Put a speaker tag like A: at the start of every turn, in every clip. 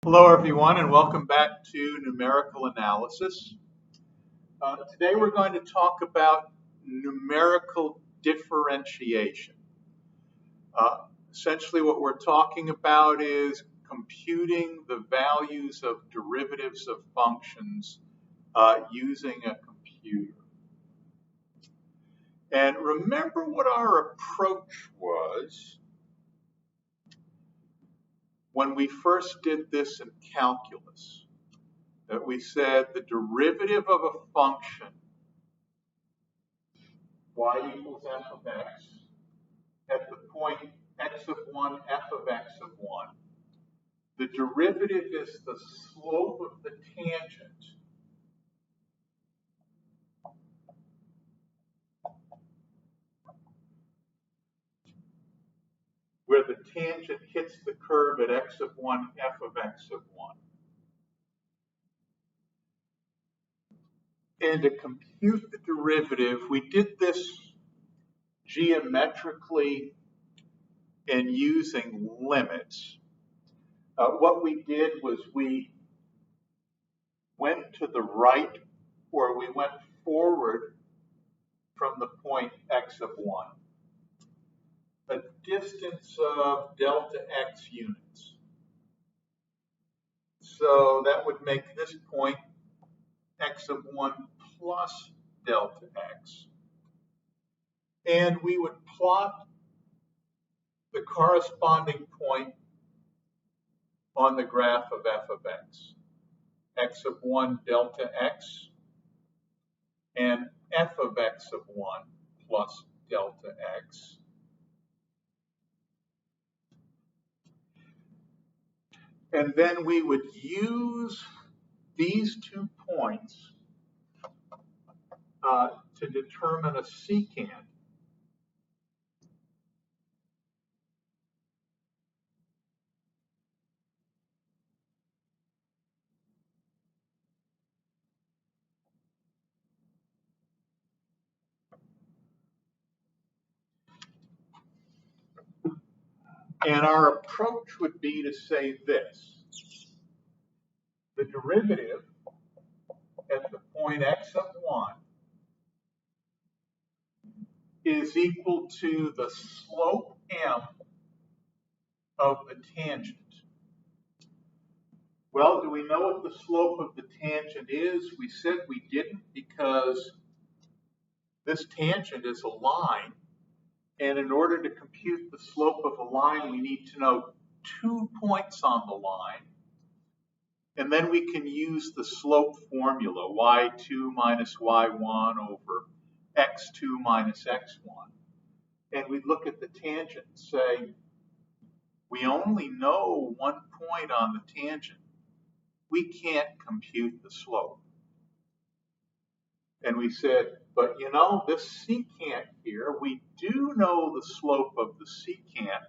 A: Hello, everyone, and welcome back to numerical analysis. Today we're going to talk about numerical differentiation. Essentially what we're talking about is computing the values of derivatives of functions using a computer. And remember what our approach was when we first did this in calculus. That we said the derivative of a function y equals f of x at the point x of 1, f of x of 1. The derivative is the slope of the tangent where the tangent hits the curve at x of 1, f of x of 1. And to compute the derivative, we did this geometrically and using limits. What we did was we went to the right, or we went forward from the point x of 1, a distance of delta x units. So that would make this point x of 1 plus delta x. And we would plot the corresponding point on the graph of f of x of 1 delta x, and f of x of 1 plus delta x. And then we would use these 2 points to determine a secant. And our approach would be to say this: the derivative at the point x of 1 is equal to the slope m of the tangent. Well, do we know what the slope of the tangent is? We said we didn't, because this tangent is a line, and in order to compute the slope of a line, we need to know 2 points on the line, and then we can use the slope formula, y2 minus y1 over x2 minus x1. And we look at the tangent and say, we only know 1 point on the tangent. We can't compute the slope. And we said, but you know, this secant here, we do know the slope of the secant,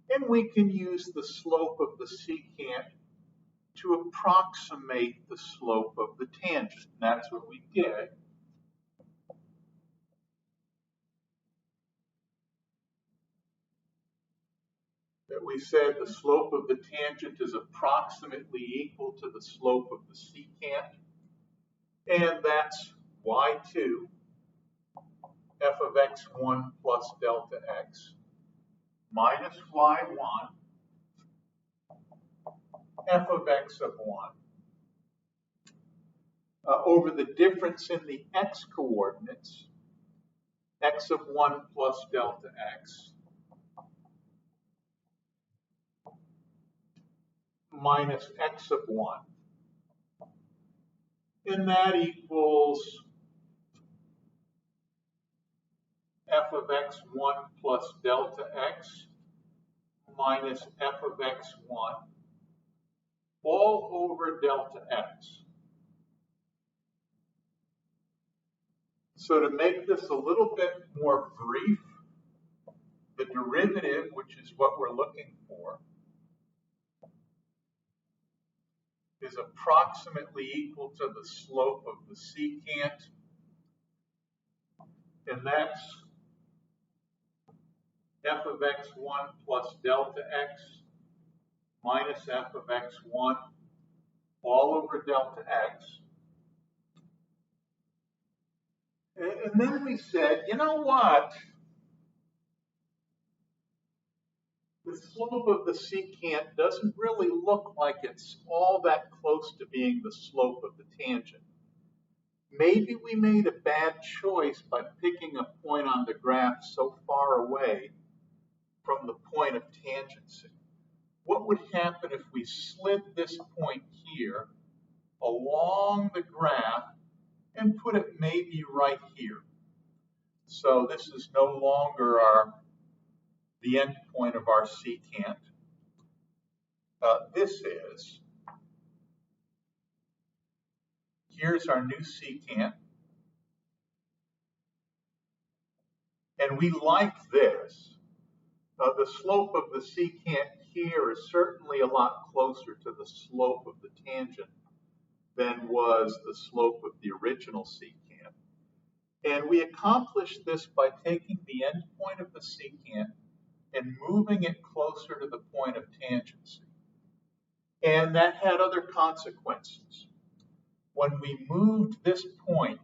A: and we can use the slope of the secant to approximate the slope of the tangent. And that's what we did. That we said the slope of the tangent is approximately equal to the slope of the secant, and that's y2 f of x1 plus delta x minus y1 f of x of 1 over the difference in the x coordinates, x of 1 plus delta x minus x of 1. And that equals f of x1 plus delta x minus f of x1 all over delta x. So to make this a little bit more brief, the derivative, which is what we're looking for, is approximately equal to the slope of the secant, and that's f of x1 plus delta x minus f of x1 all over delta x. And then we said, you know what? The slope of the secant doesn't really look like it's all that close to being the slope of the tangent. Maybe we made a bad choice by picking a point on the graph so far away from the point of tangency. What would happen if we slid this point here along the graph and put it maybe right here? So this is no longer the end point of our secant. This is. Here's our new secant. And we like this. The slope of the secant here is certainly a lot closer to the slope of the tangent than was the slope of the original secant. And we accomplished this by taking the end point of the secant and moving it closer to the point of tangency. And that had other consequences. When we moved this point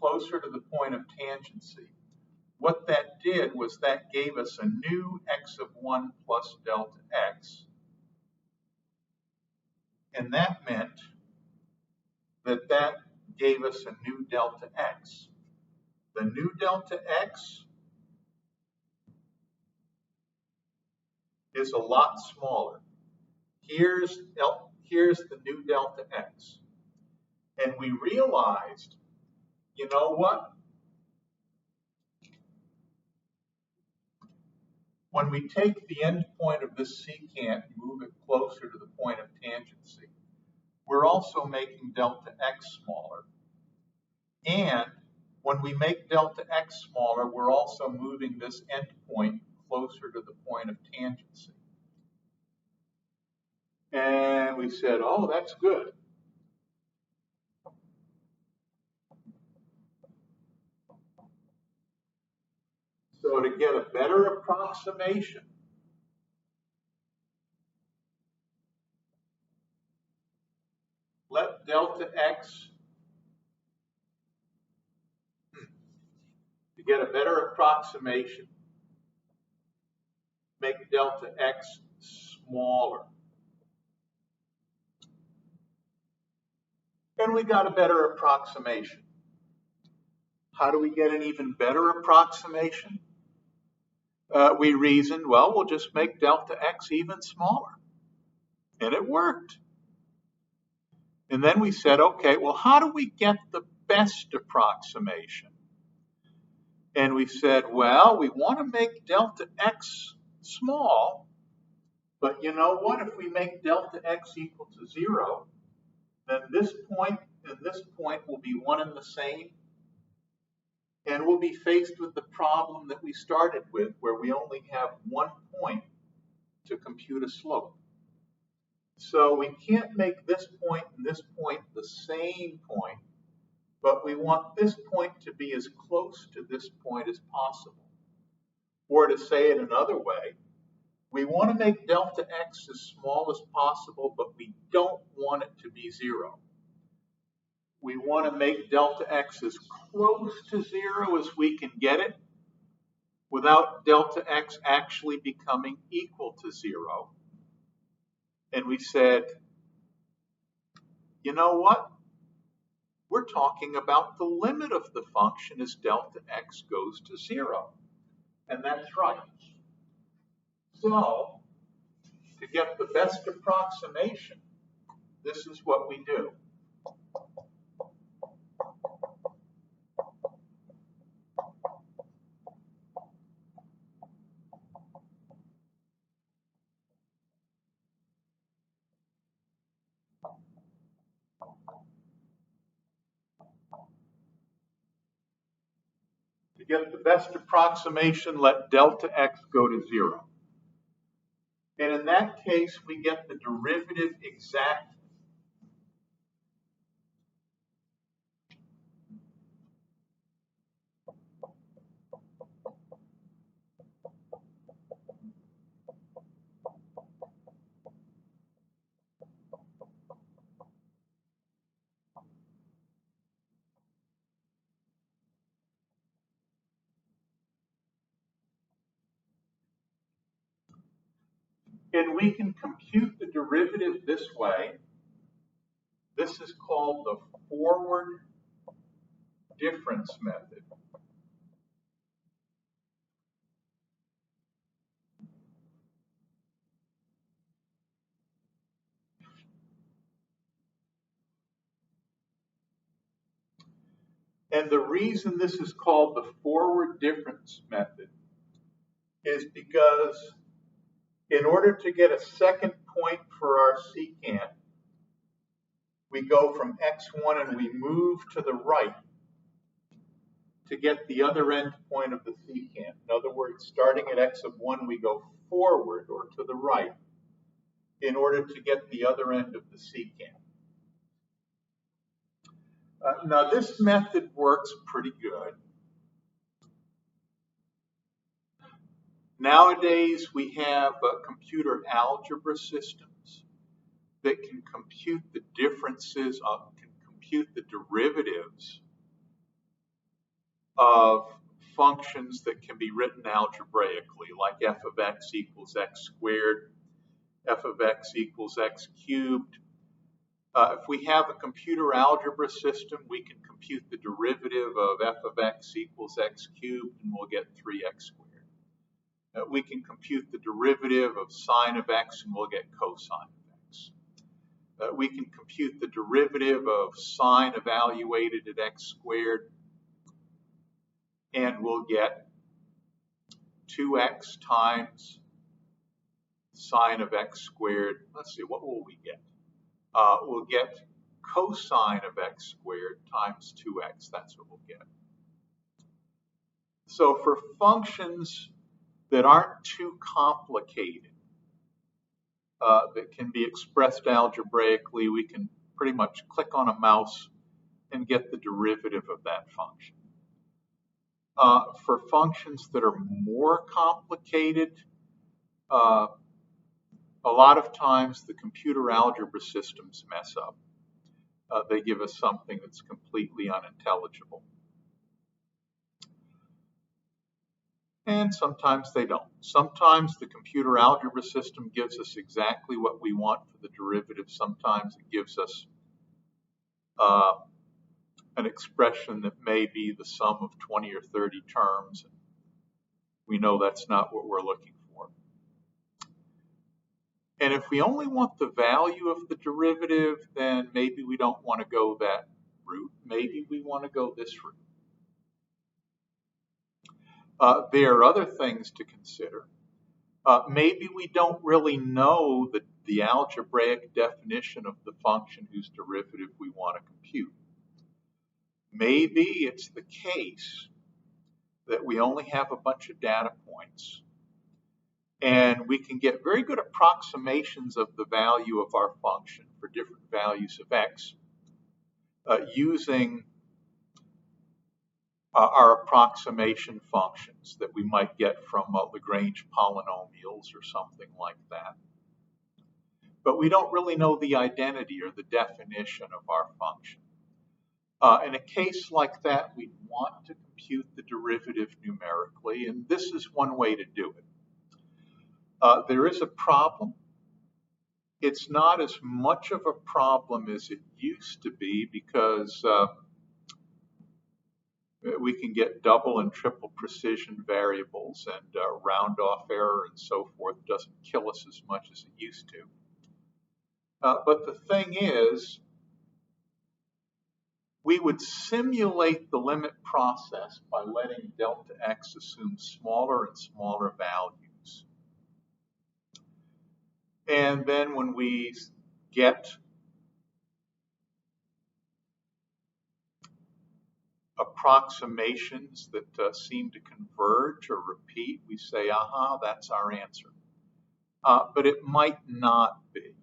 A: closer to the point of tangency, what that did was that gave us a new x of 1 plus delta x. And that meant that that gave us a new delta x. The new delta x is a lot smaller. Here's the new delta x. And we realized, you know what? When we take the end point of this secant and move it closer to the point of tangency, we're also making delta x smaller. And when we make delta x smaller, we're also moving this end point closer to the point of tangency. And we said, oh, that's good. So to get a better approximation, let delta x, to get a better approximation, make delta x smaller. And we got a better approximation. How do we get an even better approximation? We reasoned, well, we'll just make delta x even smaller. And it worked. And then we said, okay, well, how do we get the best approximation? And we said, well, we want to make delta x small, but you know what? If we make delta x equal to 0, then this point and this point will be one and the same. And we'll be faced with the problem that we started with, where we only have one point to compute a slope. So we can't make this point and this point the same point, but we want this point to be as close to this point as possible. Or to say it another way, we want to make delta x as small as possible, but we don't want it to be 0. We want to make delta x as close to 0 as we can get it without delta x actually becoming equal to 0. And we said, you know what? We're talking about the limit of the function as delta x goes to 0. And that's right. So, to get the best approximation, this is what we do. To get the best approximation, let delta x go to 0. And in that case, we get the derivative exactly. And we can compute the derivative this way. This is called the forward difference method. And the reason this is called the forward difference method is because in order to get a second point for our secant, we go from x1 and we move to the right to get the other end point of the secant. In other words, starting at x of 1, we go forward or to the right in order to get the other end of the secant. Now, this method works pretty good. Nowadays, we have computer algebra systems that can compute the differences, can compute the derivatives of functions that can be written algebraically, like f of x equals x squared, f of x equals x cubed. If we have a computer algebra system, we can compute the derivative of f of x equals x cubed, and we'll get 3x squared. We can compute the derivative of sine of x, and we'll get cosine of x. We can compute the derivative of sine evaluated at x squared, and we'll get 2x times sine of x squared. Let's see, what will we get? We'll get cosine of x squared times 2x. That's what we'll get. So for functions that aren't too complicated, that can be expressed algebraically, we can pretty much click on a mouse and get the derivative of that function. For functions that are more complicated, a lot of times the computer algebra systems mess up. They give us something that's completely unintelligible. And sometimes they don't. Sometimes the computer algebra system gives us exactly what we want for the derivative. Sometimes it gives us an expression that may be the sum of 20 or 30 terms. We know that's not what we're looking for. And if we only want the value of the derivative, then maybe we don't want to go that route. Maybe we want to go this route. There are other things to consider. Maybe we don't really know the algebraic definition of the function whose derivative we want to compute. Maybe it's the case that we only have a bunch of data points, and we can get very good approximations of the value of our function for different values of x using our approximation functions that we might get from Lagrange polynomials or something like that. But we don't really know the identity or the definition of our function. In a case like that, we want to compute the derivative numerically, and this is one way to do it. There is a problem. It's not as much of a problem as it used to be because we can get double and triple precision variables, and round off error and so forth doesn't kill us as much as it used to. But the thing is, we would simulate the limit process by letting delta x assume smaller and smaller values. And then when we get approximations that seem to converge or repeat, we say, aha, that's our answer. But it might not be.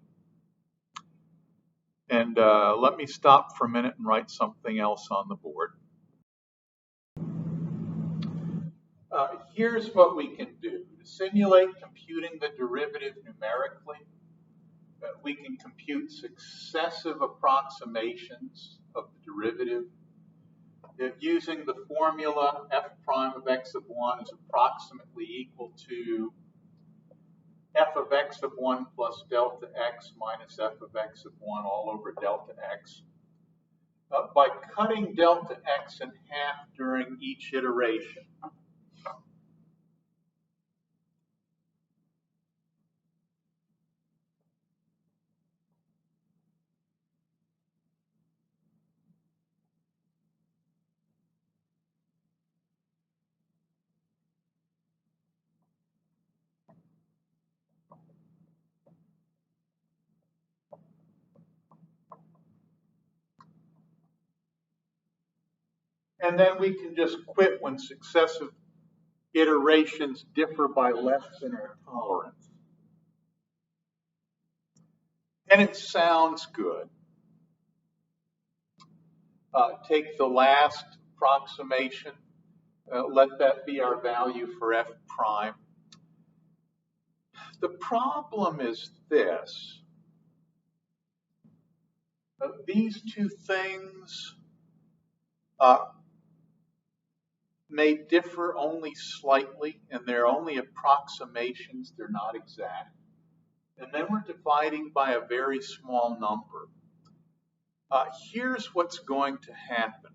A: And let me stop for a minute and write something else on the board. Here's what we can do. To simulate computing the derivative numerically, we can compute successive approximations of the derivative. If using the formula f prime of x of 1 is approximately equal to f of x of 1 plus delta x minus f of x of 1 all over delta x. By cutting delta x in half during each iteration. And then we can just quit when successive iterations differ by less than our tolerance. And it sounds good. Take the last approximation, let that be our value for f prime. The problem is this. These two things may differ only slightly, and they're only approximations, they're not exact. And then we're dividing by a very small number. Here's what's going to happen.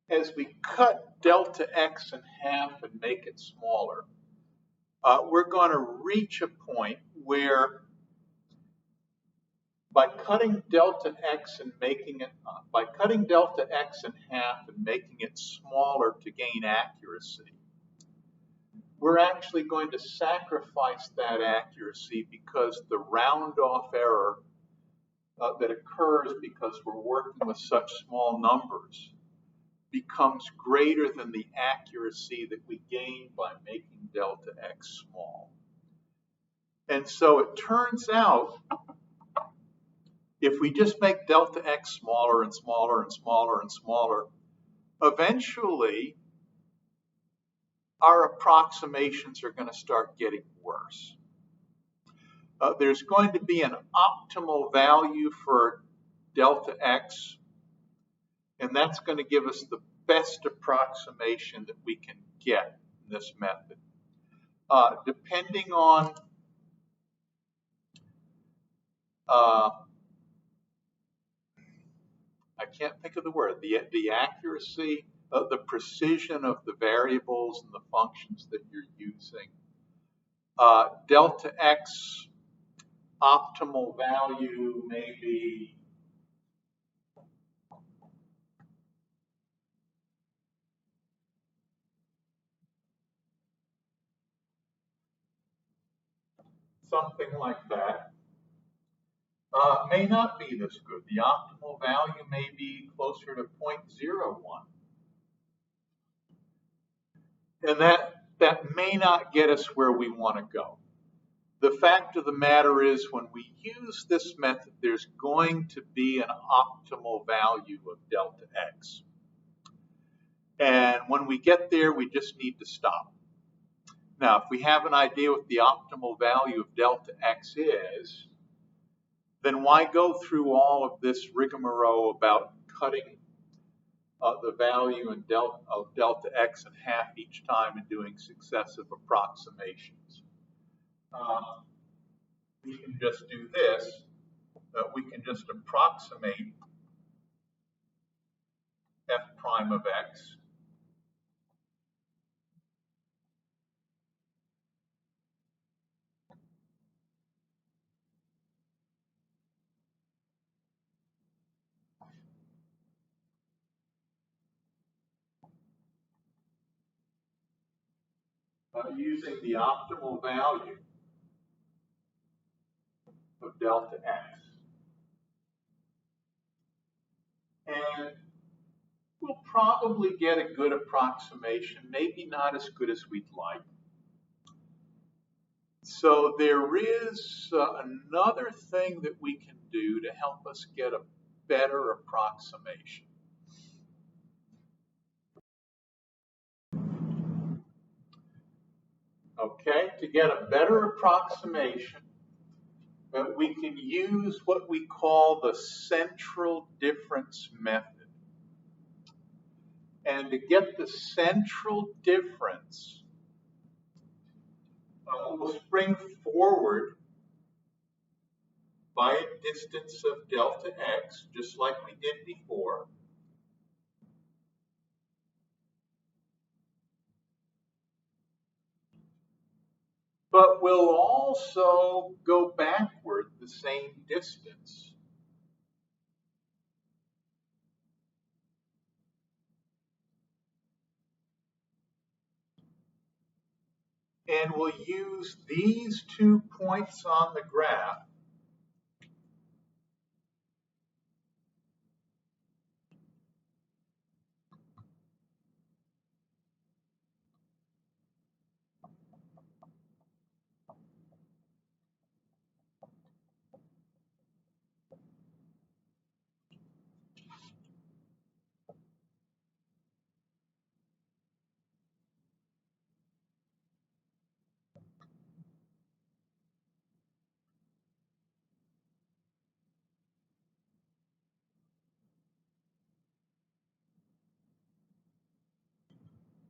A: As we cut delta x in half and make it smaller, we're going to reach a point where by cutting delta x and making it, by cutting delta x in half and making it smaller to gain accuracy, we're actually going to sacrifice that accuracy because the round-off error that occurs because we're working with such small numbers becomes greater than the accuracy that we gain by making delta x small. And so it turns out, if we just make delta x smaller and smaller and smaller and smaller, eventually our approximations are going to start getting worse. There's going to be an optimal value for delta x, and that's going to give us the best approximation that we can get in this method. Depending on I can't think of the word, the accuracy, the precision of the variables and the functions that you're using. Delta x optimal value may be something like that. May not be this good. The optimal value may be closer to 0.01. And that may not get us where we want to go. The fact of the matter is, when we use this method, there's going to be an optimal value of delta x. And when we get there, we just need to stop. Now, if we have an idea what the optimal value of delta x is, then why go through all of this rigmarole about cutting the value of delta x in half each time and doing successive approximations? We can just do this. We can just approximate f prime of x. Using the optimal value of delta x. And we'll probably get a good approximation, maybe not as good as we'd like. So there is another thing that we can do to help us get a better approximation. Okay, to get a better approximation, we can use what we call the central difference method. And to get the central difference, We'll spring forward by a distance of delta x, just like we did before. But we'll also go backward the same distance. And we'll use these 2 points on the graph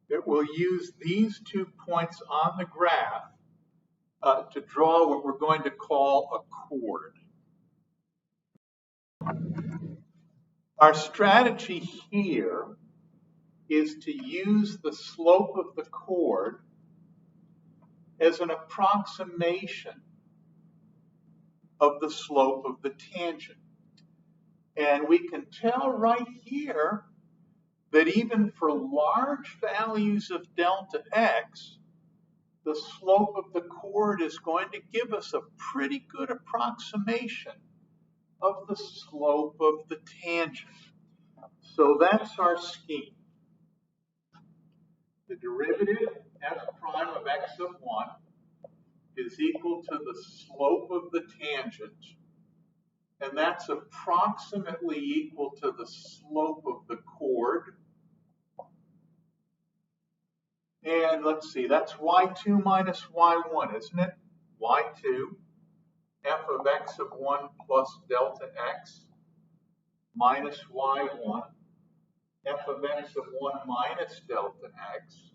A: that we'll use these 2 points on the graph to draw what we're going to call a chord. Our strategy here is to use the slope of the chord as an approximation of the slope of the tangent. And we can tell right here that even for large values of delta x, the slope of the chord is going to give us a pretty good approximation of the slope of the tangent. So that's our scheme. The derivative f prime of x of 1 is equal to the slope of the tangent, and that's approximately equal to the slope of the chord. And let's see, that's y2 minus y1, isn't it? y2, f of x of 1 plus delta x, minus y1, f of x of 1 minus delta x,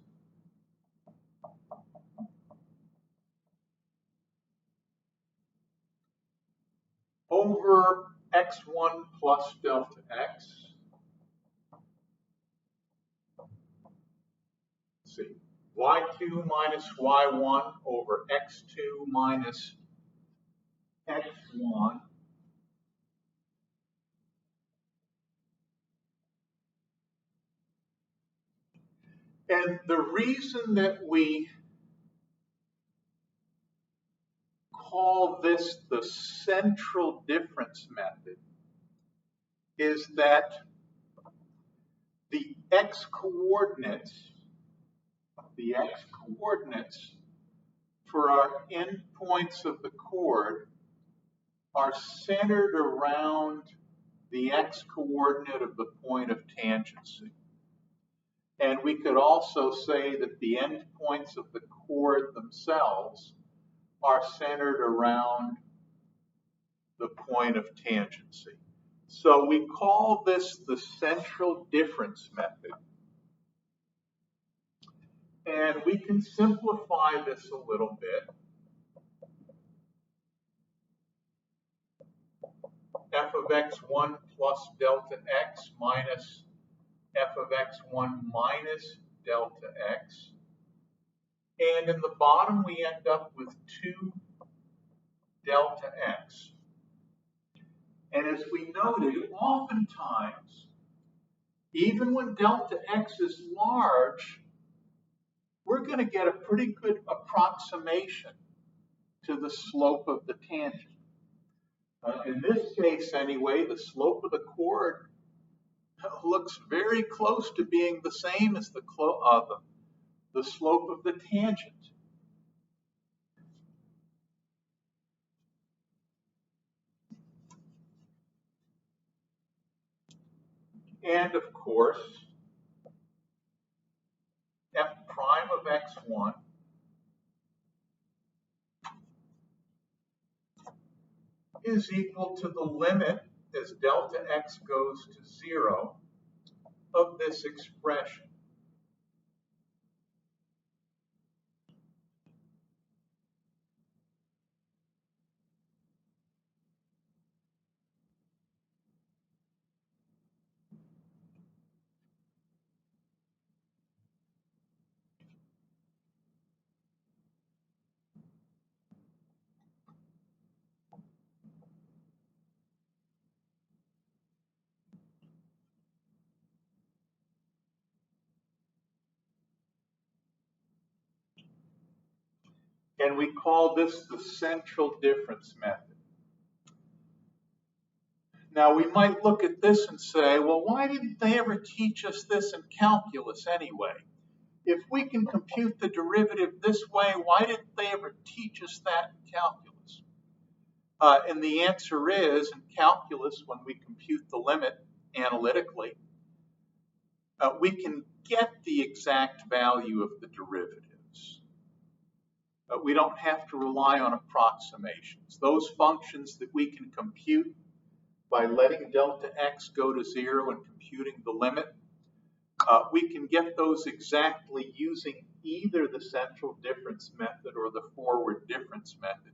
A: over x1 plus delta x. Let's see, y2 minus y1 over x2 minus x1. And the reason that we call this the central difference method is that the x coordinates for our endpoints of the chord are centered around the x coordinate of the point of tangency. And we could also say that the endpoints of the chord themselves are centered around the point of tangency. So we call this the central difference method. And we can simplify this a little bit. F of x1 plus delta x minus f of x1 minus delta x. And in the bottom, we end up with 2 delta x. And as we noted, oftentimes, even when delta x is large, we're going to get a pretty good approximation to the slope of the tangent. In this case, anyway, the slope of the chord looks very close to being the same as the slope of the tangent. And of course, f prime of x1 is equal to the limit as delta x goes to 0 of this expression. And we call this the central difference method. Now we might look at this and say, well, why didn't they ever teach us this in calculus anyway? If we can compute the derivative this way, why didn't they ever teach us that in calculus? And the answer is, in calculus, when we compute the limit analytically, we can get the exact value of the derivatives. We don't have to rely on approximations. Those functions that we can compute by letting delta x go to 0 and computing the limit, we can get those exactly using either the central difference method or the forward difference method.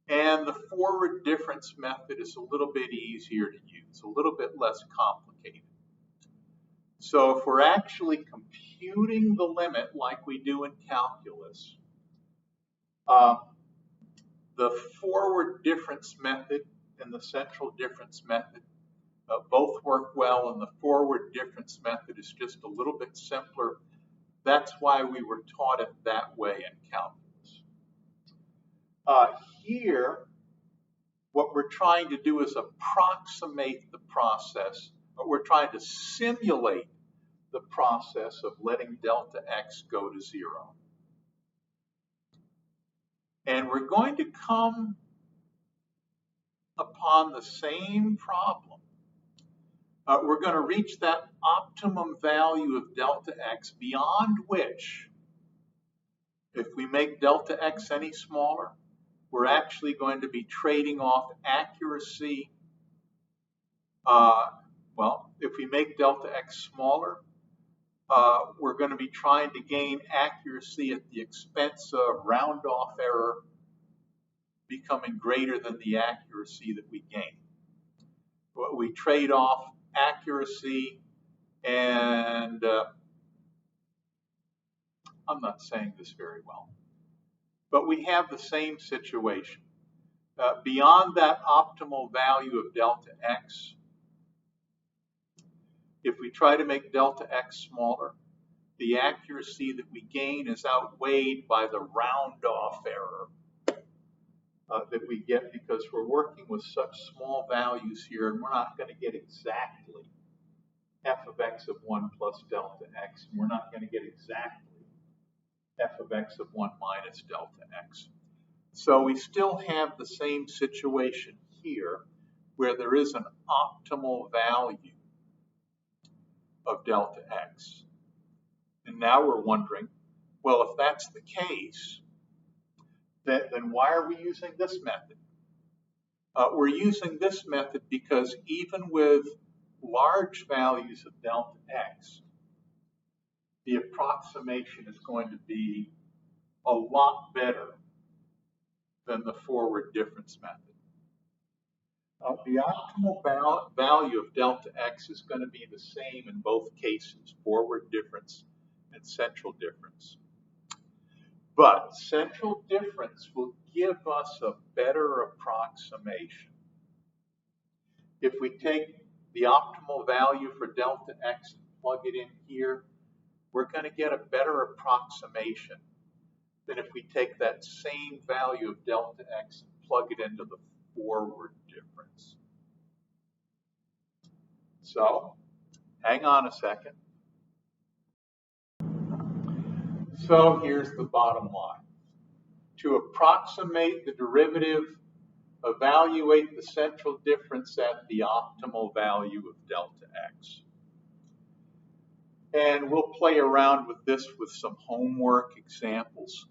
A: And the forward difference method is a little bit easier to use, a little bit less complicated. So if we're actually computing the limit like we do in calculus, the forward difference method and the central difference method both work well, and the forward difference method is just a little bit simpler. That's why we were taught it that way in calculus. Here, what we're trying to do is approximate the process, but we're trying to simulate the process of letting delta x go to 0. And we're going to come upon the same problem. We're going to reach that optimum value of delta x beyond which, if we make delta x any smaller, we're actually going to be trading off accuracy. Well, if we make delta x smaller, we're going to be trying to gain accuracy at the expense of round-off error becoming greater than the accuracy that we gain. We trade off accuracy and I'm not saying this very well, but we have the same situation. Beyond that optimal value of delta x, if we try to make delta x smaller, the accuracy that we gain is outweighed by the round-off error that we get because we're working with such small values here, and we're not going to get exactly f of x of 1 plus delta x, and we're not going to get exactly f of x of 1 minus delta x. So we still have the same situation here where there is an optimal value of delta x. And now we're wondering, well, if that's the case, then why are we using this method? We're using this method because even with large values of delta x, the approximation is going to be a lot better than the forward difference method. The optimal value of delta x is going to be the same in both cases, forward difference and central difference. But central difference will give us a better approximation. If we take the optimal value for delta x and plug it in here, we're going to get a better approximation than if we take that same value of delta x and plug it into the forward difference. So, hang on a second. So here's the bottom line. To approximate the derivative, evaluate the central difference at the optimal value of delta x. And we'll play around with this with some homework examples.